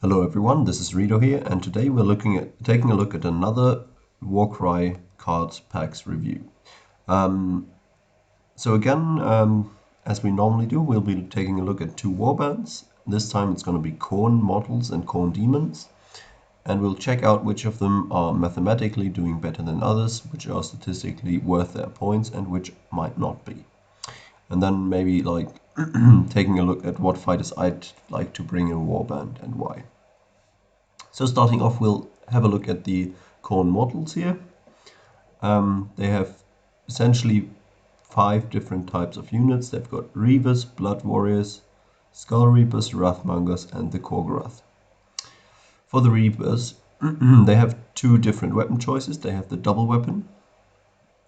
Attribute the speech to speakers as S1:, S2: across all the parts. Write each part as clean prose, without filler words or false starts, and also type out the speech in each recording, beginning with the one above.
S1: Hello everyone, this is Rito here, and today we're taking a look at another Warcry Cards packs review. So again, as we normally do, we'll be taking a look at two warbands. This time it's going to be Khorne models and Khorne demons, and we'll check out which of them are mathematically doing better than others, which are statistically worth their points, and which might not be. And then maybe taking a look at what fighters I'd like to bring in a warband and why. So starting off, we'll have a look at the Khorne models here. They have essentially 5 different types of units. They've got Reavers, Blood Warriors, Skull Reapers, Wrathmongers, and the Khorgorath. For the Reavers, they have 2 different weapon choices. They have the double weapon,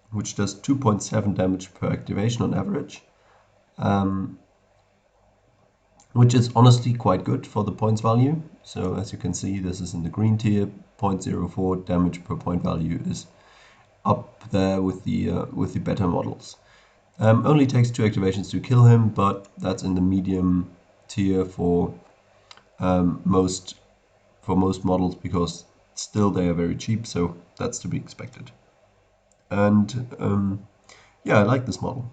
S1: which does 2.7 damage per activation on average, which is honestly quite good for the points value. So as you can see, this is in the green tier. 0.04 damage per point value is up there with the better models. Only takes 2 activations to kill him, but that's in the medium tier for most models, because still they are very cheap, so that's to be expected. And yeah, I like this model.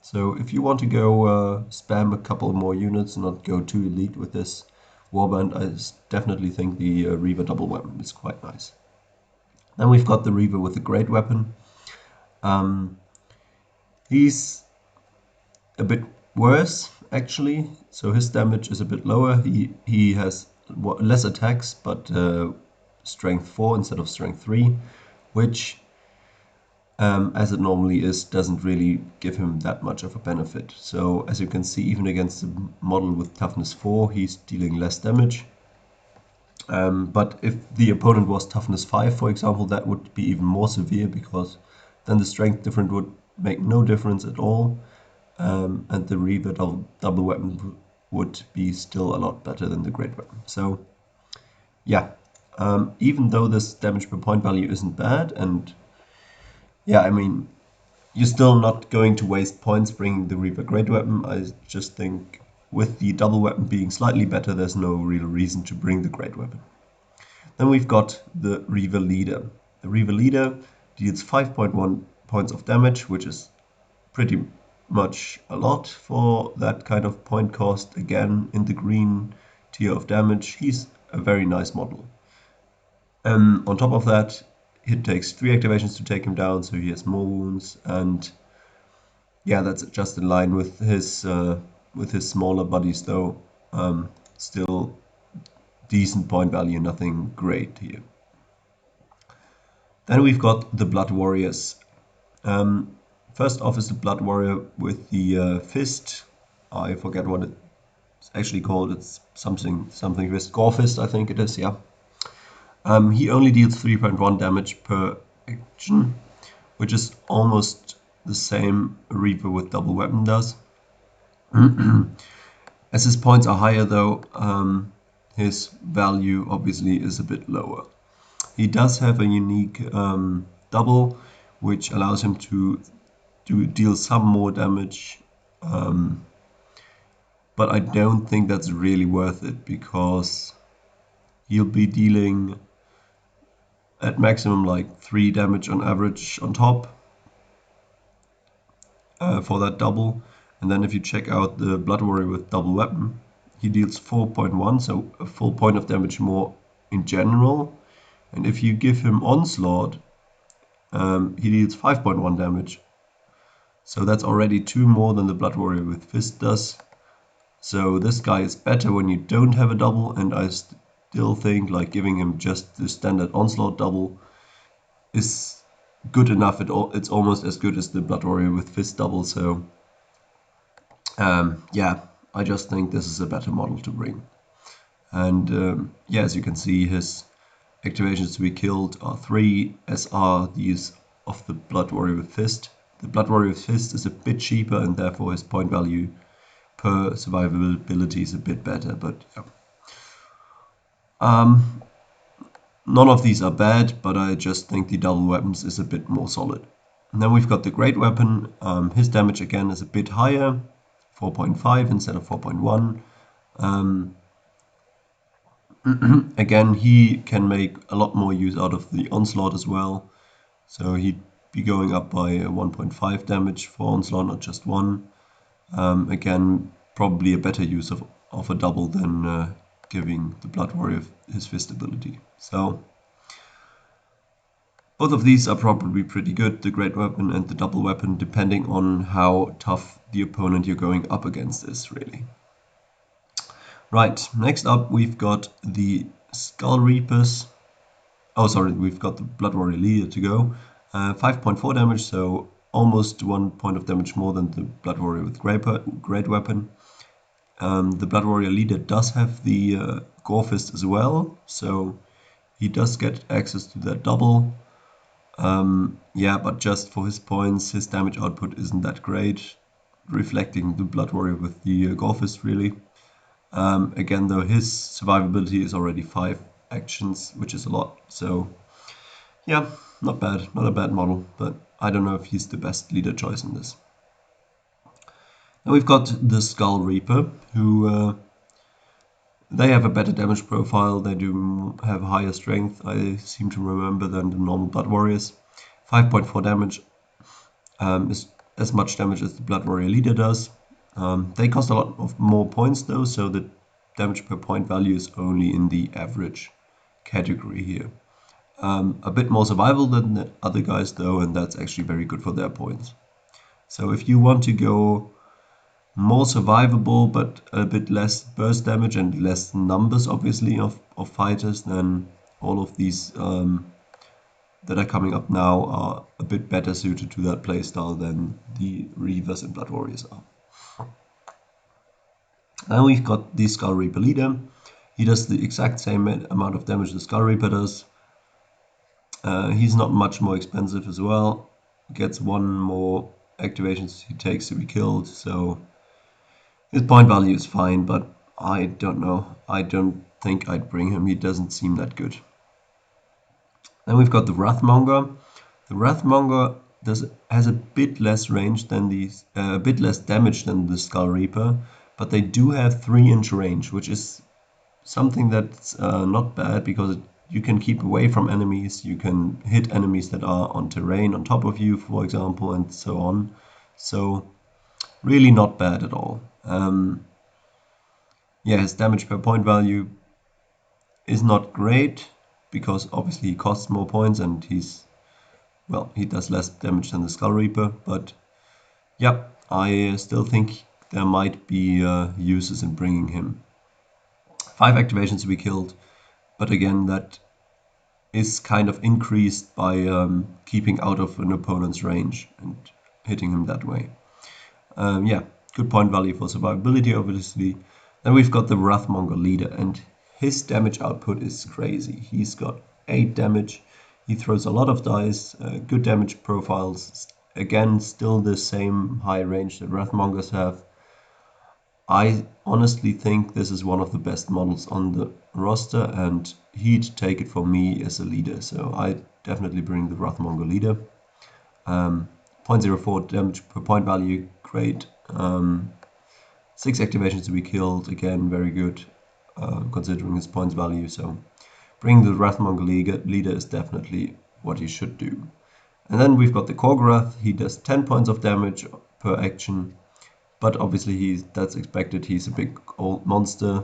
S1: So if you want to go spam a couple more units and not go too elite with this warband, I definitely think the Reaver double weapon is quite nice. Then we've got the Reaver with the great weapon. He's a bit worse actually, so his damage is a bit lower. He has less attacks, but strength 4 instead of strength 3, which as it normally is, doesn't really give him that much of a benefit. So as you can see, even against a model with toughness 4, he's dealing less damage. But if the opponent was toughness 5, for example, that would be even more severe, because then the strength difference would make no difference at all. And the Reaver double weapon would be still a lot better than the great weapon. So yeah, even though this damage per point value isn't bad, and yeah, I mean, you're still not going to waste points bringing the Reaver great weapon. I just think with the double weapon being slightly better, there's no real reason to bring the great weapon. Then we've got the Reaver leader. The Reaver leader deals 5.1 points of damage, which is pretty much a lot for that kind of point cost. Again, in the green tier of damage, he's a very nice model. On top of that, it takes 3 activations to take him down, so he has more wounds, and yeah, that's just in line with his smaller buddies, though. Still decent point value, nothing great here. Then we've got the Blood Warriors. First off is the Blood Warrior with the fist. I forget what it's actually called. It's something fist. Gore Fist, I think it is, yeah. He only deals 3.1 damage per action, which is almost the same a Reaver with double weapon does. As his points are higher, though, his value obviously is a bit lower. He does have a unique double, which allows him to deal some more damage, but I don't think that's really worth it, because he'll be dealing at maximum like 3 damage on average on top for that double. And then if you check out the Blood Warrior with double weapon, he deals 4.1, so a full point of damage more in general. And if you give him Onslaught, he deals 5.1 damage. So that's already 2 more than the Blood Warrior with Fist does. So this guy is better when you don't have a double, and I still think like giving him just the standard Onslaught double is good enough. It's almost as good as the Blood Warrior with Fist double. So yeah, I just think this is a better model to bring. And yeah, as you can see, his activations to be killed are 3, as are these of the Blood Warrior with Fist. The Blood Warrior with Fist is a bit cheaper, and therefore his point value per survivability is a bit better, but yeah. None of these are bad, but I just think the double weapons is a bit more solid. And then we've got the great weapon. His damage again is a bit higher, 4.5 instead of 4.1. again, he can make a lot more use out of the onslaught as well. So he'd be going up by 1.5 damage for onslaught, not just 1. Again, probably a better use of a double than giving the Blood Warrior his fist ability. So both of these are probably pretty good, the Great Weapon and the Double Weapon, depending on how tough the opponent you're going up against is, really. Right, next up we've got the Skull Reapers. Oh, sorry, we've got the Blood Warrior Leader to go. 5.4 damage, so almost 1 point of damage more than the Blood Warrior with Great Weapon. The Blood Warrior Leader does have the Gore Fist as well, so he does get access to that double. Yeah, but just for his points, his damage output isn't that great, reflecting the Blood Warrior with the Gore Fist, really. Again, though, his survivability is already 5 actions, which is a lot, so yeah, not bad, not a bad model, but I don't know if he's the best leader choice in this. Now we've got the Skull Reaper, who they have a better damage profile, they do have higher strength, I seem to remember, than the normal Blood Warriors. 5.4 damage is as much damage as the Blood Warrior Leader does. They cost a lot of more points though, so the damage per point value is only in the average category here. A bit more survival than the other guys though, and that's actually very good for their points. So if you want to go more survivable but a bit less burst damage and less numbers obviously of fighters, then all of these that are coming up now are a bit better suited to that playstyle than the Reavers and Blood Warriors are. Now we've got the Skull Reaper Leader. He does the exact same amount of damage the Skull Reaper does. He's not much more expensive as well. Gets 1 more activations he takes to be killed, so his point value is fine, but I don't know. I don't think I'd bring him. He doesn't seem that good. Then we've got the Wrathmonger. The Wrathmonger has a bit less range than a bit less damage than the Skull Reaper, but they do have 3-inch range, which is something that's not bad because you can keep away from enemies, you can hit enemies that are on terrain on top of you, for example, and so on. So really not bad at all. Yeah, his damage per point value is not great because obviously he costs more points and he does less damage than the Skull Reaper, but yeah, I still think there might be uses in bringing him. 5 activations to be killed, but again, that is kind of increased by keeping out of an opponent's range and hitting him that way. Yeah, good point value for survivability, obviously. Then we've got the Wrathmonger Leader, and his damage output is crazy. He's got 8 damage, he throws a lot of dice, good damage profiles, again, still the same high range that Wrathmongers have. I honestly think this is one of the best models on the roster, and he'd take it for me as a leader, so I definitely bring the Wrathmonger Leader. 0.04 damage per point value, great. 6 activations to be killed, again, very good, considering his points value, so bringing the Wrathmonger Leader is definitely what you should do. And then we've got the Korgorath. He does 10 points of damage per action, but obviously that's expected. He's a big old monster.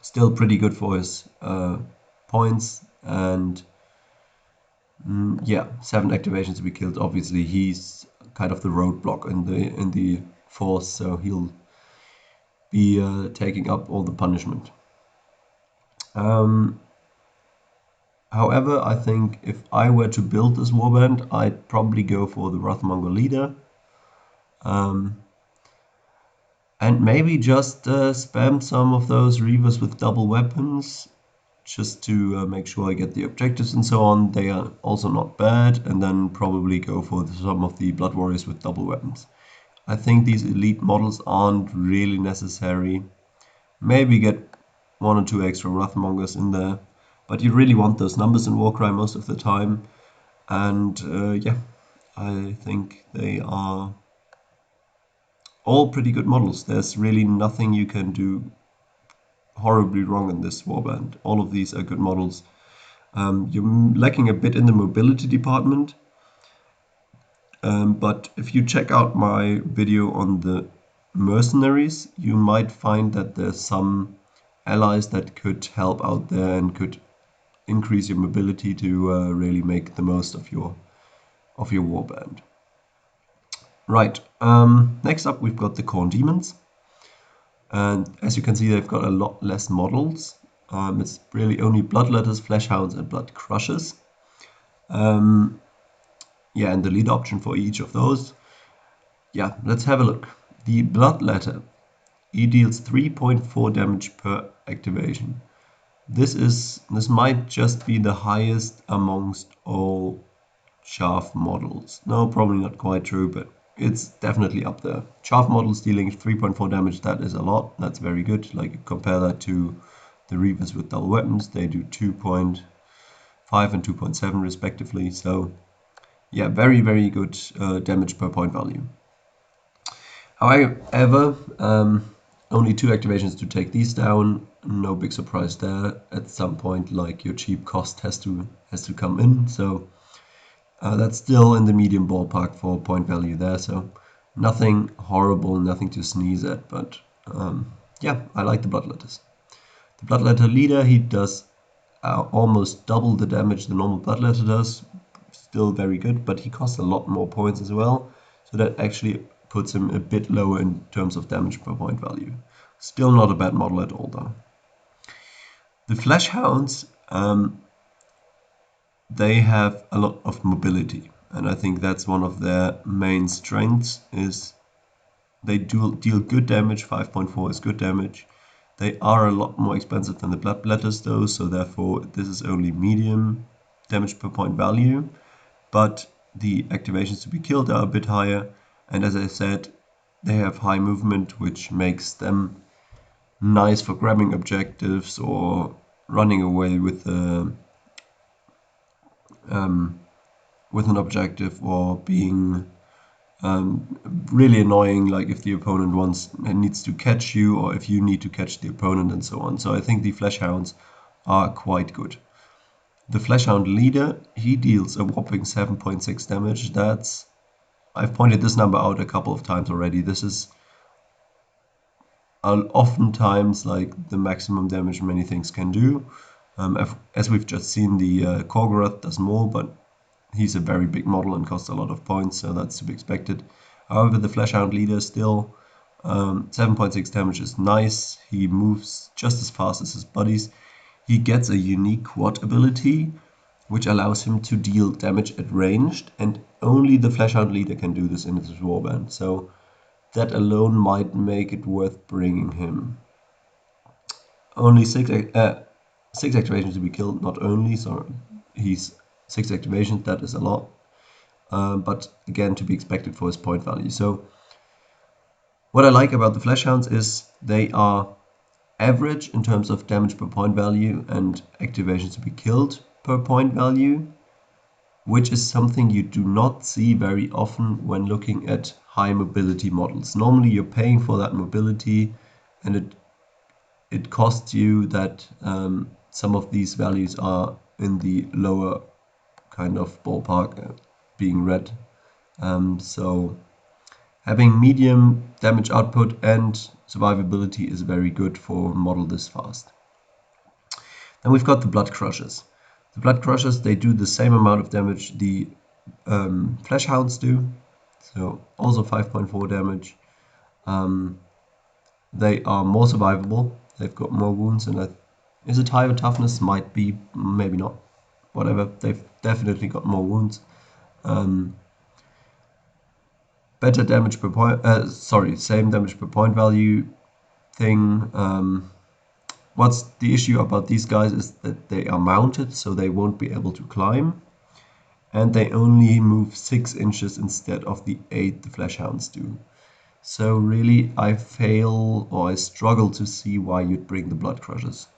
S1: Still pretty good for his points, and yeah, 7 activations to be killed. Obviously he's kind of the roadblock in the force, so he'll be taking up all the punishment. However, I think if I were to build this warband, I'd probably go for the Wrathmonger Leader. And maybe just spam some of those Reavers with double weapons, just to make sure I get the objectives and so on. They are also not bad, and then probably go for some of the Blood Warriors with double weapons. I think these elite models aren't really necessary. Maybe get 1 or 2 extra Wrathmongers in there, but you really want those numbers in Warcry most of the time. And yeah, I think they are all pretty good models. There's really nothing you can do horribly wrong in this warband. All of these are good models. You're lacking a bit in the mobility department, but if you check out my video on the mercenaries, you might find that there's some allies that could help out there and could increase your mobility to really make the most of your warband. Right. Next up, we've got the Khorne demons, and as you can see, they've got a lot less models. It's really only bloodletters, fleshhounds, and blood crushers. Yeah, and the lead option for each of those. Yeah, let's have a look. The bloodletter, he deals 3.4 damage per activation. This might just be the highest amongst all chaff models. No, probably not quite true, but it's definitely up there. Chaff models dealing 3.4 damage, that is a lot. That's very good. Like, compare that to the Reavers with double weapons. They do 2.5 and 2.7 respectively. So yeah, very, very good damage per point value. However, only 2 activations to take these down. No big surprise there. At some point, like, your cheap cost has to come in. So that's still in the medium ballpark for point value there. So nothing horrible, nothing to sneeze at. But yeah, I like the bloodletters. The bloodletter leader, he does almost double the damage the normal bloodletter does. Still very good, but he costs a lot more points as well. So that actually puts him a bit lower in terms of damage per point value. Still not a bad model at all, though. The Flesh Hounds, they have a lot of mobility, and I think that's one of their main strengths. Is they deal good damage. 5.4 is good damage. They are a lot more expensive than the Bloodletters, though, so therefore this is only medium damage per point value. But the activations to be killed are a bit higher, and as I said, they have high movement, which makes them nice for grabbing objectives or running away with an objective, or being really annoying, like if the opponent needs to catch you, or if you need to catch the opponent, and so on. So I think the Fleshhounds are quite good. The Fleshhound leader, he deals a whopping 7.6 damage. I've pointed this number out a couple of times already. This is oftentimes like the maximum damage many things can do. As we've just seen, the Khorgorath does more, but he's a very big model and costs a lot of points, so that's to be expected. However, the Fleshhound leader still, 7.6 damage is nice. He moves just as fast as his buddies. He gets a unique quad ability, which allows him to deal damage at ranged, and only the Fleshhound leader can do this in his warband. So that alone might make it worth bringing him. Only 6 activations to be killed, not only, so he's 6 activations, that is a lot. But again, to be expected for his point value. So what I like about the Fleshhounds is they are average in terms of damage per point value and activations to be killed per point value, which is something you do not see very often when looking at high mobility models. Normally you're paying for that mobility, and it costs you that some of these values are in the lower kind of ballpark, being read. So having medium damage output and survivability is very good for a model this fast. Then we've got the Blood Crushers. The Blood Crushers, they do the same amount of damage the Flesh Hounds do, so also 5.4 damage. They are more survivable, they've got more wounds, and is it higher toughness? Might be, maybe not. Whatever, they've definitely got more wounds. Better damage per point, same damage per point value thing. What's the issue about these guys is that they are mounted, so they won't be able to climb, and they only move 6 inches instead of the 8 the Fleshhounds do. So really, I struggle to see why you'd bring the Blood Crushers.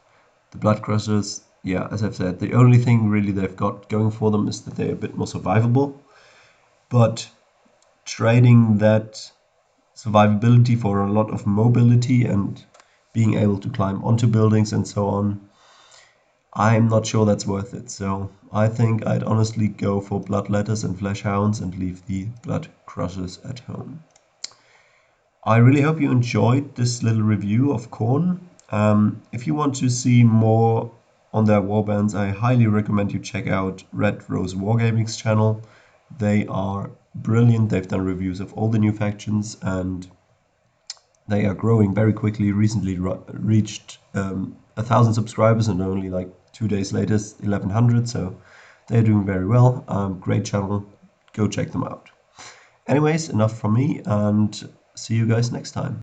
S1: The Blood Crushers, yeah, as I've said, the only thing really they've got going for them is that they're a bit more survivable, but trading that survivability for a lot of mobility and being able to climb onto buildings and so on, I'm not sure that's worth it. So I think I'd honestly go for Bloodletters and Fleshhounds and leave the Blood Crushers at home. I really hope you enjoyed this little review of Khorne. If you want to see more on their warbands, I highly recommend you check out Red Rose Wargaming's channel. They are brilliant. They've done reviews of all the new factions and they are growing very quickly. Recently reached 1,000 subscribers and only like 2 days later 1,100. So they're doing very well. Great channel. Go check them out. Anyways, enough from me and see you guys next time.